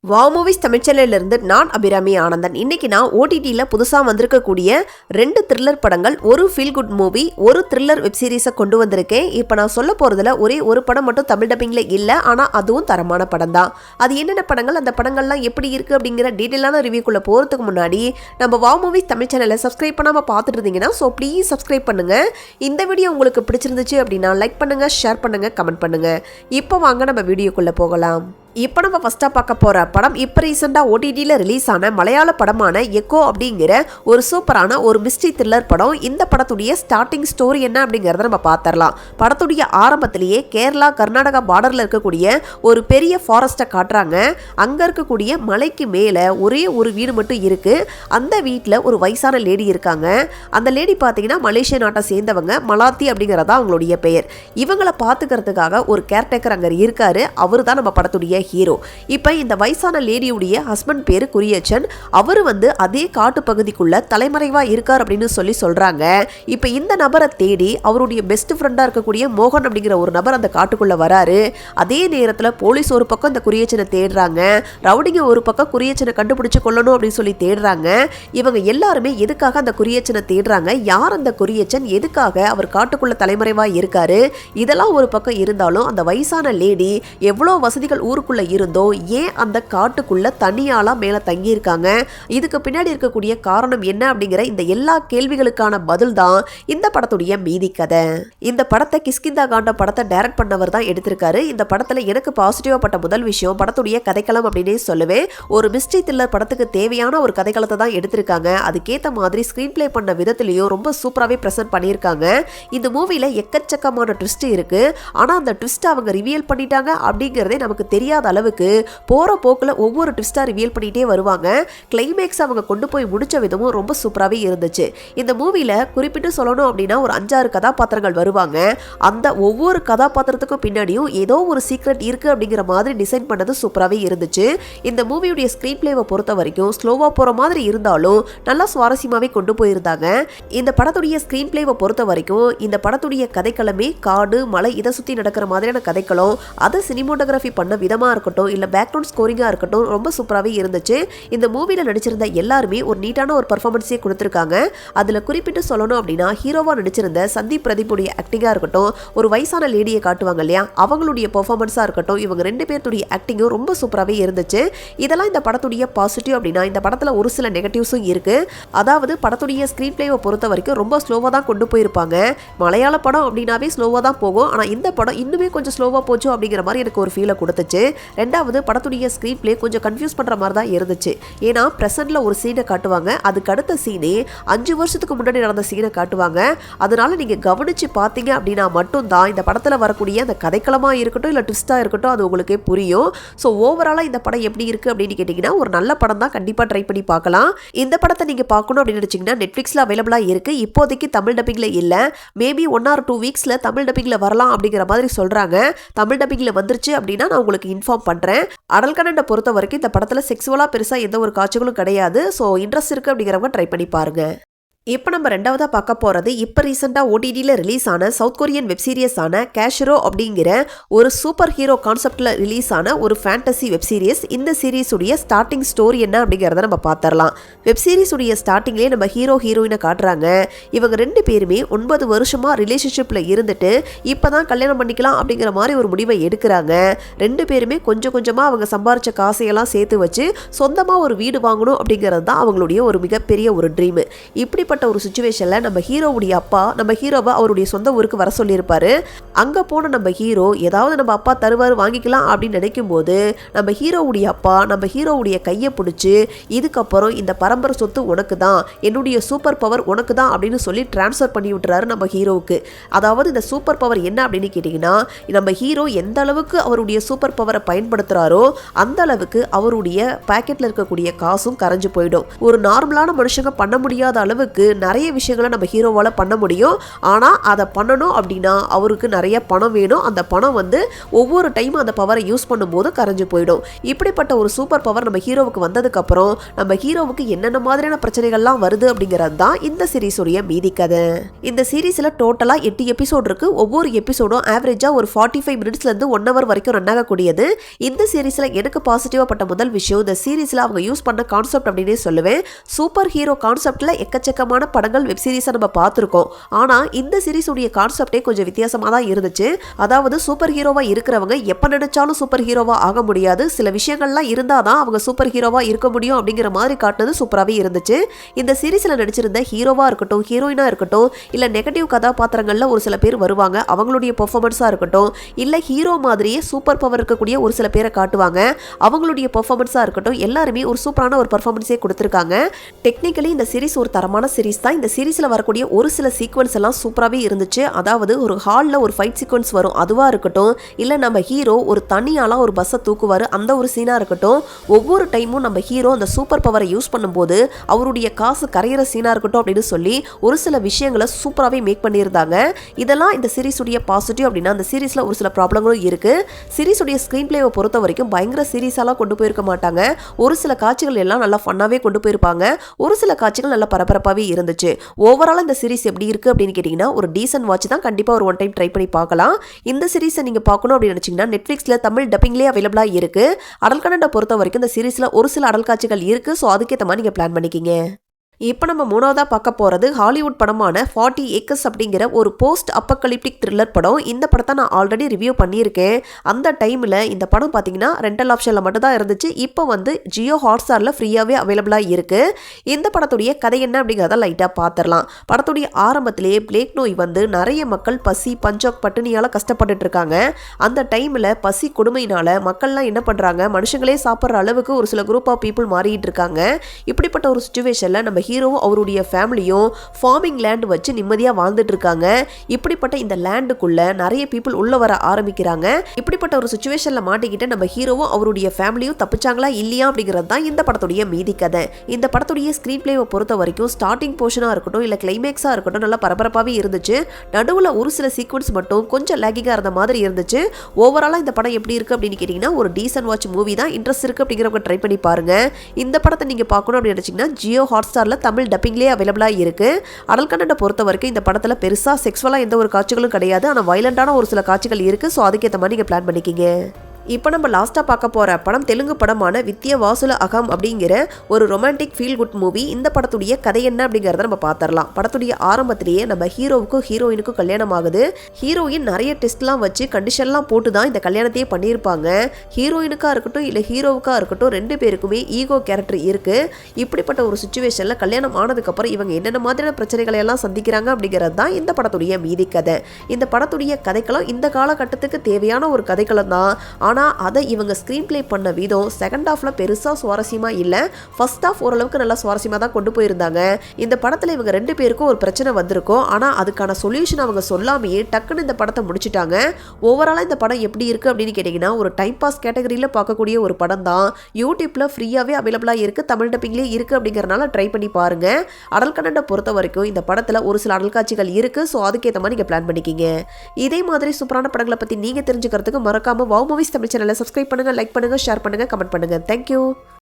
Wow movies Tamil சேனலிலிருந்து நான் அபிராமி ஆனந்தன். இன்னைக்கு நான் ஓடிடியில் புதுசாக வந்திருக்கக்கூடிய 2 த்ரில்லர் படங்கள், ஒரு ஃபீல் குட் மூவி, ஒரு த்ரில்லர் வெப் சீரிஸை கொண்டு வந்திருக்கேன். இப்போ நான் சொல்ல போகிறதுல ஒரே ஒரு படம் மட்டும் தமிழ் டப்பிங்கில் இல்லை, ஆனால் அதுவும் தரமான படம் தான். அது என்னென்ன படங்கள், அந்த படங்கள்லாம் எப்படி இருக்குது அப்படிங்கிற டீட்டெயிலான ரிவ்யூக்குள்ளே போகிறதுக்கு முன்னாடி நம்ம வாவ் மூவிஸ் தமிழ் சேனலை சப்ஸ்கிரைப் பண்ணாமல் பார்த்துட்டு இருந்தீங்கன்னா ப்ளீஸ் சப்ஸ்கிரைப் பண்ணுங்கள். இந்த வீடியோ உங்களுக்கு பிடிச்சிருந்துச்சு அப்படின்னா லைக் பண்ணுங்கள், ஷேர் பண்ணுங்கள், கமெண்ட் பண்ணுங்கள். இப்போ வாங்க நம்ம வீடியோக்குள்ளே போகலாம். இப்போ நம்ம ஃபஸ்ட்டாக பார்க்க போகிற படம் இப்போ ரீசெண்டாக ஓடிடியில் ரிலீஸ் ஆன மலையாள படமான எக்கோ அப்படிங்கிற ஒரு சூப்பரான ஒரு மிஸ்ட்ரி த்ரில்லர் படம். இந்த படத்துடைய ஸ்டார்டிங் ஸ்டோரி என்ன அப்படிங்கிறத நம்ம பார்த்துடலாம். படத்துடைய ஆரம்பத்திலேயே கேரளா கர்நாடகா பார்டரில் இருக்கக்கூடிய ஒரு பெரிய ஃபாரஸ்ட்டை காட்டுறாங்க. அங்கே இருக்கக்கூடிய மலைக்கு மேலே ஒரே ஒரு வீடு மட்டும் இருக்குது. அந்த வீட்டில் ஒரு வயசான லேடி இருக்காங்க. அந்த லேடி பார்த்தீங்கன்னா மலேசியா நாட்டை சேர்ந்தவங்க, மலாத்தி அப்படிங்கிறதா அவங்களுடைய பெயர். இவங்களை பார்த்துக்கிறதுக்காக ஒரு கேர்டேக்கர் அங்கே இருக்காரு. அவர் தான் நம்ம படத்துடைய ஹீரோ. இப்போ இந்த வயசான லேடியுடைய ஹஸ்பண்ட் பேரு குரியச்சன். அவரு அதே காட்டு பகுதிக்குள்ள தலைமறைவா இருக்கார் அப்படின்னு சொல்றாங்க. இப்போ இந்த நபரை தேடி அவருடைய பெஸ்ட் ஃப்ரெண்டா இருக்கக்கூடிய மோகன் அப்படிங்கிற ஒரு நபர் அந்த காட்டுக்குள்ள வராரு. அதே நேரத்தில் போலீஸ் ஒரு பக்கம் இந்த குரியச்சனை தேடுறாங்க, ரவுடிங்க ஒரு பக்கம் குரியச்சனை கண்டுபிடிச்சு கொள்ளணும் அப்படின்னு தேடுறாங்க. இவங்க எல்லாருமே எதுக்காக அந்த குரியச்சனை தேடுறாங்க, யார் அந்த குரியச்சன், எதுக்காக அவர் காட்டுக்குள்ள தலைமறைவா இருக்காரு, இதெல்லாம் ஒரு பக்கம் இருந்தாலும் அந்த வயசான லேடி எவ்வளோ வசதிகள் ஊருக்குள்ள இருந்தோ ஏன் அந்த காட்டுக்குள்ள தனியாளா மேல தங்கி இருக்காங்க, இதுக்கு பின்னாடி இருக்கக்கூடிய காரணம் என்ன அப்படிங்கிற இந்த எல்லா கேள்விகளுக்கான பதில் தான் இந்த படத்துடைய மீதி கதை. இந்த படத்தை கிஷ்கிந்தா காண்ட படத்தை டைரக்ட் பண்ணவர் தான் எடுத்திருக்காரு. இந்த படத்துல எனக்கு பாசிட்டிவா பட்ட முதல் விஷயம் படத்துடைய கதைக்களம் அப்படின்னே சொல்லுவேன். ஒரு மிஸ்ட்ரி த்ரில்லர் படத்துக்கு தேவையான ஒரு கதைக்களத்தை தான் எடுத்திருக்காங்க. அதுக்கேற்ற மாதிரி ஸ்கிரீன் பிளே பண்ண விதத்திலையும் ரொம்ப சூப்பராகவே ப்ரெசென்ட் பண்ணியிருக்காங்க. இந்த மூவில எக்கச்சக்கமான ட்விஸ்ட் இருக்கு. ஆனா அந்த ட்விஸ்ட் அவங்க ரிவீல் பண்ணிட்டாங்க அப்படிங்கிறதே நமக்கு தெரியாத அளவுக்கு போற போக்குல ஒவ்வொரு ட்விஸ்டா ரிவீல் பண்ணிட்டே வருவாங்க. கிளைமேக்ஸ் அவங்க கொண்டு போய் முடிச்ச விதமும் ரொம்ப சூப்பராகவே இருந்துச்சு. இந்த மூவில குறிப்பிட்டு சொல்லணும் அப்படின்னா ஒரு 5-6 கதாபாத்திரங்கள் வருவாங்க. அந்த ஒவ்வொரு கதாபாத்திரத்துக்கும் பின்னாடியும் ஏதோ ஒரு சீக்ரெட் இருக்கு அப்படிங்கிற மாதிரி டிசைன் பண்ணது சூப்பராகவே இருந்துச்சு. இந்த மூவியுடைய ஸ்கிரீன் பிளேவை பொறுத்த வரைக்கும் ஸ்லோவா போற மாதிரி இருந்தாலும் நல்லா சுவாரஸ்யமாவே கொண்டு போயிருந்தாங்க. இந்த படத்துடைய ஸ்கிரீன் பிளேவை பொறுத்த வரைக்கும் இந்த படத்துடைய கதைக்களமே காடு, மலை, இதை சுற்றி நடக்கிற மாதிரியான கதைக்களம், அதை சினிமோட்டோகிராஃபி பண்ண விதமாக இருக்கட்டும், இல்லை பேக்ரவுண்ட் ஸ்கோரிங்காக இருக்கட்டும், ரொம்ப சூப்பராகவே இருந்துச்சு. இந்த மூவியில் நடிச்சிருந்த எல்லாருமே ஒரு நீட்டான ஒரு பர்ஃபார்மன்ஸே கொடுத்துருக்காங்க. அதில் குறிப்பிட்டு சொல்லணும் அப்படின்னா ஹீரோவாக நடிச்சிருந்த சந்தீப் பிரதீப்புடைய ஆக்டிங்காக இருக்கட்டும், ஒரு வயசான லேடியை காட்டுவாங்க இல்லையா, அவங்களுடைய பர்ஃபார்மன்ஸாக இருக்கட்டும், இவங்க 2 பேர்த்துடைய ஆக்டிங்கும் ரொம்ப சூப்பராகவே இருந்துச்சு. இதெல்லாம் இந்த படத்துடைய பாசிட்டிவ் அப்படின்னா இந்த படத்தில் ஒரு சில நெகட்டிவ்ஸும் இருக்குது. அதாவது படத்துடைய ஸ்க்ரீன் பிளேவை பொறுத்த வரைக்கும் ரொம்ப ஸ்லோவாக தான் கொண்டு போயிருப்பாங்க. மலையாள படம் அப்படின்னாவே ஸ்லோவாக தான் போகும். ஆனால் இந்த படம் இன்னுமே கொஞ்சம் ஸ்லோவாக போச்சு அப்படிங்கிற மாதிரி எனக்கு ஒரு ஃபீலை கொடுத்துச்சு. ரெண்டாவது படத்துடைய ஸ்க்ரீன் பிளே கொஞ்சம் கன்ஃபியூஸ் பண்ணுற மாதிரி தான் இருந்துச்சு. ஏன்னா ப்ரெசென்ட்ல ஒரு சீனை காட்டுவாங்க, அதுக்கு அடுத்த சீனே 5 வருஷத்துக்கு முன்னாடி நடந்த சீனை காட்டுவாங்க. அதனால நீங்கள் கவனித்து பார்த்தீங்க அப்படின்னா மட்டும்தான் இந்த படத்தில் வரக்கூடிய அந்த கதைக்களமாக இருக்கட்டும் இல்லை ட்விஸ்ட்டாக இருக்கட்டும் அது உங்களுக்கே புரியும். ஸோ ஓவராலாக இந்த படம் எப்படி இருக்குது அப்படின்னு கேட்டிங்கன்னா ஒரு நல்ல படம் தான், கண்டிப்பாக ட்ரை பண்ணி பார்க்கலாம். இந்த படத்தை நீங்கள் பார்க்கணும் அப்படின்னு நினச்சிங்கன்னா நெட்ஃப்ளிக்ஸில் அவைலபிளாக இருக்குது. இப்போதைக்கு தமிழ் டப்பிங்கில் இல்லை, மேபி 1 or 2 வீக்ஸில் தமிழ் டப்பிங்கில் வரலாம் அப்படிங்கிற மாதிரி சொல்கிறாங்க. தமிழ் டப்பிங்கில் வந்துருச்சு அப்படின்னா நான் உங்களுக்கு இன்ஃபார்ம் பண்ணுறேன். அடல் கண்டென்ட்டை பொறுத்த வரைக்கும் இந்த படத்தில் செக்ஸுவலாக பெருசாக எந்த ஒரு காட்சிகளும் கிடையாது. ஸோ இன்ட்ரெஸ்ட் இருக்குது அப்படிங்கிறவங்க ட்ரை பண்ணி பாருங்கள். இப்போ நம்ம ரெண்டாவதாக பார்க்க போகிறது இப்போ ரீசெண்டாக ஓடிடியில் ரிலீஸ் ஆன சவுத் கொரியன் வெப் சீரிஸான கேஷரோ அப்படிங்கிற ஒரு சூப்பர் ஹீரோ கான்செப்டில் ரிலீஸ் ஆன ஒரு ஃபேண்டசி வெப் சீரிஸ். இந்த சீரீஸுடைய ஸ்டார்டிங் ஸ்டோரி என்ன அப்படிங்கிறத நம்ம பார்த்துடலாம். வெப் சீரிஸுடைய ஸ்டார்டிங்லேயே நம்ம ஹீரோயினை காட்டுறாங்க. இவங்க 2 பேருமே 9 வருஷமாக ரிலேஷன்ஷிப்பில் இருந்துட்டு இப்போ தான் கல்யாணம் பண்ணிக்கலாம் அப்படிங்கிற மாதிரி ஒரு முடிவை எடுக்கிறாங்க. 2 பேருமே கொஞ்சம் கொஞ்சமாக அவங்க சம்பாரித்த காசையெல்லாம் சேர்த்து வச்சு சொந்தமாக ஒரு வீடு வாங்கணும் அப்படிங்கிறது தான் அவங்களுடைய ஒரு மிகப்பெரிய ஒரு ட்ரீமு. இப்படி ஒரு சிச்சுவேஷன்ல நம்ம ஹீரோவுடைய அப்பா நம்ம ஹீரோவை அவருடைய சொந்த ஊருக்கு வர சொல்லியிருப்பாரு. அங்க போன நம்ம ஹீரோ ஏதாவது நம்ம அப்பா தருவார் வாங்கிக்கலாம் அப்படின்னு நினைக்கும் போது நம்ம ஹீரோவுடைய அப்பா நம்ம ஹீரோவுடைய கையை பிடிச்சி இதுக்கப்புறம் இந்த பரம்பரை சொத்து உனக்கு தான், என்னுடைய சூப்பர் பவர் உனக்கு தான் அப்படின்னு சொல்லி டிரான்ஸ்ஃபர் பண்ணி விட்டுறாரு நம்ம ஹீரோவுக்கு. அதாவது இந்த சூப்பர் பவர் என்ன அப்படின்னு கேட்டிங்கன்னா நம்ம ஹீரோ எந்த அளவுக்கு அவருடைய சூப்பர் பவரை பயன்படுத்துகிறாரோ அந்த அளவுக்கு அவருடைய பாக்கெட்டில் இருக்கக்கூடிய காசும் கரைஞ்சு போயிடும். ஒரு நார்மலான மனுஷங்க பண்ண முடியாத அளவுக்கு நிறைய விஷயங்களை நம்ம ஹீரோவால் பண்ண முடியும். ஆனால் அதை பண்ணணும் அப்படின்னா அவருக்கு நிறைய பணம் வேணும். அந்த பணம் வந்து ஒவ்வொரு டைமும் அந்த பவரை யூஸ் பண்ணும்போது கரைஞ்சு போயிடும். இப்படிப்பட்ட ஒரு சூப்பர் பவர் நம்ம ஹீரோவுக்கு வந்ததுக்கப்புறம் நம்ம ஹீரோவுக்கு என்னென்ன மாதிரியான பிரச்சனைகள்லாம் வருது அப்படிங்கிறது தான் இந்த சீரீஸுடைய மீதி கதை. இந்த சீரீஸில் டோட்டலாக 8 எபிசோட் இருக்கு. ஒவ்வொரு எபிசோடும் ஆவரேஜாக ஒரு 45 மினிட்ஸ்லேருந்து 1 hour வரைக்கும் ரன் ஆகக்கூடியது. இந்த சீரீஸில் எனக்கு பாசிட்டிவாக பட்ட முதல் விஷயம் இந்த சீரீஸில் அவங்க யூஸ் பண்ண கான்செப்ட் அப்படின்னே சொல்லுவேன். சூப்பர் ஹீரோ கான்செப்டில் எக்கச்சக்கமான படங்கள் வெப் சீரிஸை நம்ம பார்த்துருக்கோம். ஆனால் இந்த சீரீஸுடைய கான்செப்டே கொஞ்சம் வித்தியாசமாக தான் இருந்துச்சு. அதாவது சூப்பர் ஹீரோவாக இருக்கிறவங்க எப்போ நினைச்சாலும் சூப்பர் ஹீரோவாக ஆக முடியாது. சில விஷயங்கள்லாம் இருந்தால் தான் அவங்க சூப்பர் ஹீரோவாக இருக்க முடியும் அப்படிங்கிற மாதிரி காட்டினது சூப்பராகவே இருந்துச்சு. இந்த சீரீஸில் நடிச்சிருந்த ஹீரோவாக இருக்கட்டும், ஹீரோயினாக இருக்கட்டும், இல்லை நெகட்டிவ் கதாபாத்திரங்களில் ஒரு சில பேர் வருவாங்க, அவங்களுடைய பெர்ஃபார்மன்ஸாக இருக்கட்டும், இல்லை ஹீரோ மாதிரியே சூப்பர் பவர் இருக்கக்கூடிய ஒரு சில பேரை காட்டுவாங்க, அவங்களுடைய பெர்ஃபார்மன்ஸாக இருக்கட்டும், எல்லாருமே ஒரு சூப்பரான ஒரு பெர்ஃபார்மன்ஸே கொடுத்துருக்காங்க. டெக்னிக்கலி இந்த சீரீஸ் ஒரு தரமான சீரீஸ் தான். இந்த சீரீஸில் வரக்கூடிய ஒரு சில சீக்வன்ஸ் எல்லாம் சூப்பராகவே இருந்துச்சு. அதாவது ஒரு ஹாலில் ஒரு ஃபைட் சீக்வன்ஸ் வரும், அதுவாக இருக்கட்டும், இல்லை நம்ம ஹீரோ ஒரு தனியாலாம் ஒரு பஸ்ஸை தூக்குவார், அந்த ஒரு சீனாக இருக்கட்டும், ஒவ்வொரு டைமும் நம்ம ஹீரோ அந்த சூப்பர் பவரை யூஸ் பண்ணும்போது அவருடைய காசு கரையிற சீனாக இருக்கட்டும் அப்படின்னு சொல்லி ஒரு சில விஷயங்களை சூப்பராகவே மேக் பண்ணியிருந்தாங்க. இதெல்லாம் இந்த சீரீஸுடைய பாசிட்டிவ். அப்படின்னா அந்த சீரீஸில் ஒரு சில ப்ராப்ளங்களும் இருக்குது. சீரீஸுடைய ஸ்க்ரீன் பிளேவை பொறுத்த வரைக்கும் பயங்கர சீரீஸாலாம் கொண்டு போயிருக்க மாட்டாங்க. ஒரு சில காட்சிகள் எல்லாம் நல்லா ஃபன்னாகவே கொண்டு போயிருப்பாங்க. ஒரு சில காட்சிகள் நல்லா பரபரப்பாகவே இருந்துச்சு. ஓவராலாக இந்த சீரீஸ் எப்படி இருக்குது அப்படின்னு கேட்டிங்கன்னா ஒரு டீசன்ட் வாட்ச் தான். கண்டிப்பாக ஒரு 1 டைம் ட்ரை பண்ணி பார்க்கலாம். இந்த சீரீஸை நீங்கள் பார்க்கணும் அப்படின்னு நினச்சிங்கன்னா நெட்ஃப்ளிக்ஸில் தமிழ் டப்பிங்லேயே அவைலபிளாக இருக்குது. அடல் கண்டென்ட்டை பொறுத்த வரைக்கும் இந்த சீரீஸில் ஒரு சில அடல் காட்சிகள் இருக்குது. ஸோ அதுக்கேற்ற மாதிரி நீங்கள் பிளான் பண்ணிக்கிங்க. இப்போ நம்ம மூணாவதாக பார்க்க போகிறது ஹாலிவுட் படமான 40 Acres அப்படிங்கிற ஒரு போஸ்ட் அப்போகலிப்டிக் த்ரில்லர் படம். இந்த படத்தை நான் ஆல்ரெடி ரிவ்யூ பண்ணியிருக்கேன். அந்த டைமில் இந்த படம் பார்த்தீங்கன்னா ரெண்டல் ஆப்ஷனில் மட்டும் தான் இருந்துச்சு. இப்போ வந்து ஜியோ ஹாட்ஸ்டாரில் ஃப்ரீயாகவே அவைலபிளாக இருக்குது. இந்த படத்துடைய கதை என்ன அப்படிங்கிறத லைட்டாக பார்த்துடலாம். படத்துடைய ஆரம்பத்திலேயே பிளேக் நோய் வந்து நிறைய மக்கள் பசி பஞ்சம் பட்டினியால் கஷ்டப்பட்டுட்டு இருக்காங்க. அந்த டைமில் பசி கொடுமையினால் மக்கள்லாம் என்ன பண்ணுறாங்க, மனுஷங்களே சாப்பிட்ற அளவுக்கு ஒரு சில குரூப் ஆஃப் பீப்புள் மாறிட்டு இருக்காங்க. இப்படிப்பட்ட ஒரு சுச்சுவேஷனில் நம்ம ஹீரோவும் அவருடைய ஃபேமிலியும் ஃபார்மிங் லேண்ட் வச்சு நிம்மதியாக வாழ்ந்துட்டு இருக்காங்க. இப்படிப்பட்ட இந்த லேண்டுக்குள்ள நிறைய பீப்புள் உள்ள வர ஆரம்பிக்கிறாங்க. இப்படிப்பட்ட ஒரு சுச்சுவேஷனில் மாட்டிக்கிட்டு நம்ம ஹீரோவும் அவருடைய ஃபேமிலியும் தப்பிச்சாங்களா இல்லையா அப்படிங்கிறது தான் இந்த படத்துடைய மீதி கதை. இந்த படத்துடைய ஸ்க்ரீன் பிளேவை பொறுத்த வரைக்கும் ஸ்டார்டிங் போர்ஷனாக இருக்கட்டும், இல்லை கிளைமேக்ஸாக இருக்கட்டும், நல்லா பரபரப்பாகவே இருந்துச்சு. நடுவில் ஒரு சில சீக்வன்ஸ் மட்டும் கொஞ்சம் லேகிங்காக இருந்த மாதிரி இருந்துச்சு. ஓவராலாக இந்த படம் எப்படி இருக்குது அப்படின்னு கேட்டிங்கன்னா ஒரு டீசன்ட் வாட்ச் மூவி தான். இன்ட்ரெஸ்ட் இருக்குது அப்படிங்கிறவங்க ட்ரை பண்ணி பாருங்கள். இந்த படத்தை நீங்கள் பார்க்கணும் அப்படின்னு நினச்சிங்கன்னா ஜியோ ஹாட்ஸ்டாரில் தமிழ் டப்பிங்லேயே அவைலபிளாக இருக்குது. அடல் கண்டென்ட்டை பொறுத்த வரைக்கும் இந்த படத்தில் பெருசாக செக்ஸுவலாக எந்த ஒரு காட்சிகளும் கிடையாது. ஆனால் வயலண்டான ஒரு சில காட்சிகள் இருக்குது. ஸோ அதுக்கேற்ற மாதிரி நீங்கள் பிளான் பண்ணிக்கிங்க. இப்போ நம்ம லாஸ்ட்டாக பார்க்க போகிற படம் தெலுங்கு படமான வித்ய வாசுல அகம் அப்படிங்கிற ஒரு ரொமான்டிக் ஃபீல் குட் மூவி. இந்த படத்துடைய கதை என்ன அப்படிங்கிறத நம்ம பார்த்துடலாம். படத்துடைய ஆரம்பத்திலேயே நம்ம ஹீரோவுக்கும் ஹீரோயினுக்கும் கல்யாணம் ஆகுது. ஹீரோயின் நிறைய டெஸ்ட்லாம் வச்சு கண்டிஷன்லாம் போட்டு தான் இந்த கல்யாணத்தையே பண்ணியிருப்பாங்க. ஹீரோயினுக்காக இருக்கட்டும் இல்லை ஹீரோவுக்காக இருக்கட்டும் 2 பேருக்குமே ஈகோ கேரக்டர் இருக்குது. இப்படிப்பட்ட ஒரு சுச்சுவேஷனில் கல்யாணம் ஆனதுக்கப்புறம் இவங்க என்னென்ன மாதிரியான பிரச்சனைகளை எல்லாம் சந்திக்கிறாங்க அப்படிங்கிறது தான் இந்த படத்துடைய மீதி கதை. இந்த படத்துடைய கதைக்களம் இந்த காலகட்டத்துக்கு தேவையான ஒரு கதைக்களம் தான். ஆனால் அதை இவங்க ஸ்க்ரீன் பிளே பண்ண விதம் செகண்ட் ஹாஃபில் பெருசாக சுவாரஸ்யமாக இல்லை. ஃபர்ஸ்ட் ஹாஃப் ஓரளவுக்கு நல்லா சுவாரஸ்யமாக தான் கொண்டு போயிருந்தாங்க. இந்த படத்தில் இவங்க 2 பேருக்கும் ஒரு பிரச்சனை வந்திருக்கும். ஆனால் அதுக்கான சொல்யூஷன் அவங்க சொல்லாமையே டக்குன்னு இந்த படத்தை முடிச்சுட்டாங்க. ஓவராலாக இந்த படம் எப்படி இருக்குது அப்படின்னு கேட்டிங்கன்னா ஒரு டைம் பாஸ் கேட்டகரியில் பார்க்கக்கூடிய ஒரு படம் தான். யூடியூப்பில் ஃப்ரீயாகவே அவைலபிளாக இருக்குது, தமிழ் டப்பிங்லேயே இருக்குது. அப்படிங்கிறனால ட்ரை பண்ணி பாருங்கள். அடல் கண்டென்ட்டை பொறுத்த வரைக்கும் இந்த படத்தில் ஒரு சில அடல் காட்சிகள் இருக்குது. ஸோ அதுக்கேற்ற மாதிரி நீங்கள் பிளான் பண்ணிக்கிங்க. இதே மாதிரி சூப்பரான படங்களை பற்றி நீங்கள் தெரிஞ்சுக்கிறதுக்கு மறக்காமல் வவ் மூவிஸ் தமிழ் சேனலை சப்ஸ்கிரைப் பண்ணுங்கள், லைக் பண்ணுங்கள், ஷேர் பண்ணுங்கள், கமெண்ட் பண்ணுங்கள். தேங்க்யூ.